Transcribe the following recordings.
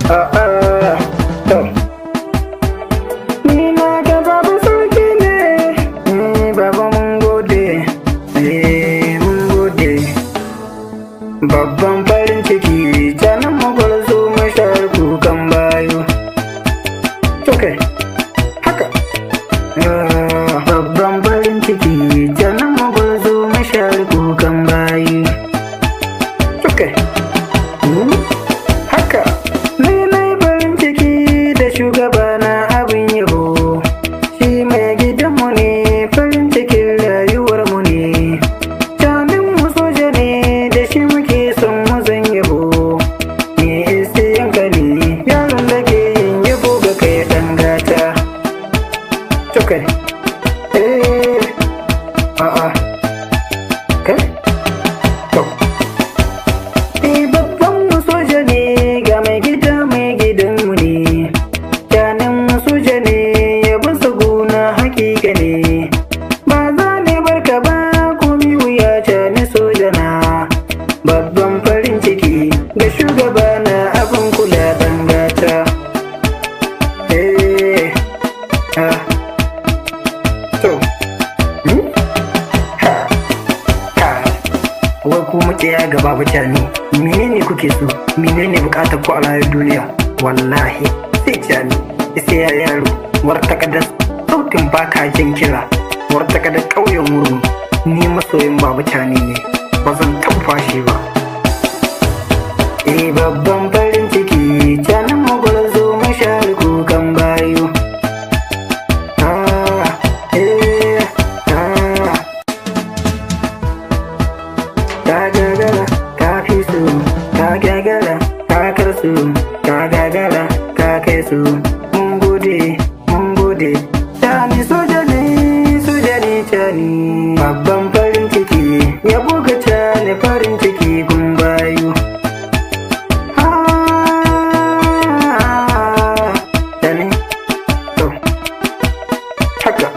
To, ni na ga babu sauki ne, baba mun gode, mun gode. Babban farin ciki, canan magwarzo mashar kukan bayo. Okay, haka. Babban farin ciki, canan magwarzo mashar kukan bayo. Okay. Haka, ni na farin ciki da shugabana abin yabo. Shi mai gidanmu ne, farin cikin rayuwarmu ne. Jaminmu soja ne, da shi muke son mazan yabo. Ni issiyanka ne, yaron da ke yin yabo ga kai ɗan gata. Okay. Kai? To. Babban farin ciki ga shugabana abin kula dangata. To, wai ku makiya gaba mutane, menene kuke so, menene bukatar ku a rayuwar duniya? Wallahi sai jani, sai ya yaro, wartakadar sautin bakajin kira, wartakadar ƙauyen murmu, ni masoyin ba mutane ne. Ba zan taɓa fashi ba. Babban farin ciki, canan magwarzo mashar kukan bayo. Ka gagara, ka fi su, ka gagara, ka kar su, ka gagara, ka kai su. Mun gode, mun gode. Cani soja ne, cani. Babban farin ciki, ya buga cani farin ciki kun bayu. Cani, to, haka.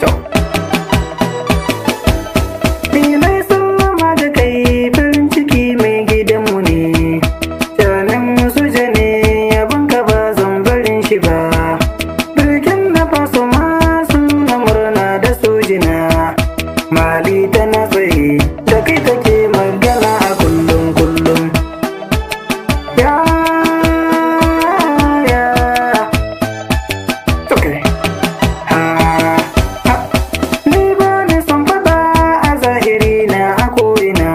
To, filai sallama da kai farin ciki mai gidanmu ne. Canin soja ne, yabon ka ba zan barin shi ba. Birkin na faso masu na murna da sojina. Mali tana tsaye da kai take magana a kullum. Okay. Ni ba ni son fada a zahiri na a ko'ina.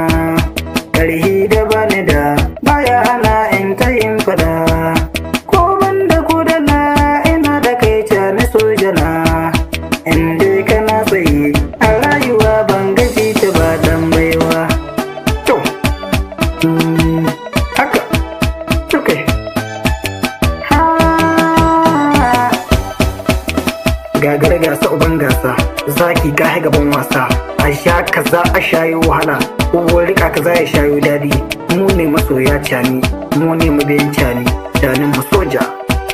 Ƙarhi da bani da baya hana in ta yin fada. Ko ban da kudala ina da kai cani sojana. Inda kana tsaye a rayuwa ban gaji ta ba dan baiwa. To, haka, okay. Gagara gasa uban gasa, zaki gahe gaban wasa. A sha kaza a shayo wahala, uwar rika kaza ya shayo dadi. Mu ne masoya cani, mu ne mabiyan cani. Canin mu soja,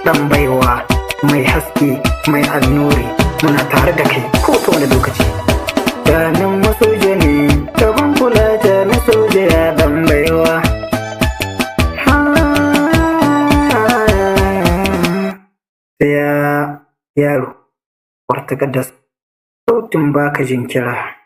dan baiwa, mai haske, mai annuri. Muna tare da kai ko ta wani lokaci. Canin masoja ne, gaban kula canin soja ya dan baiwa. Sai yaro, wartakadar sautin bakajin kira.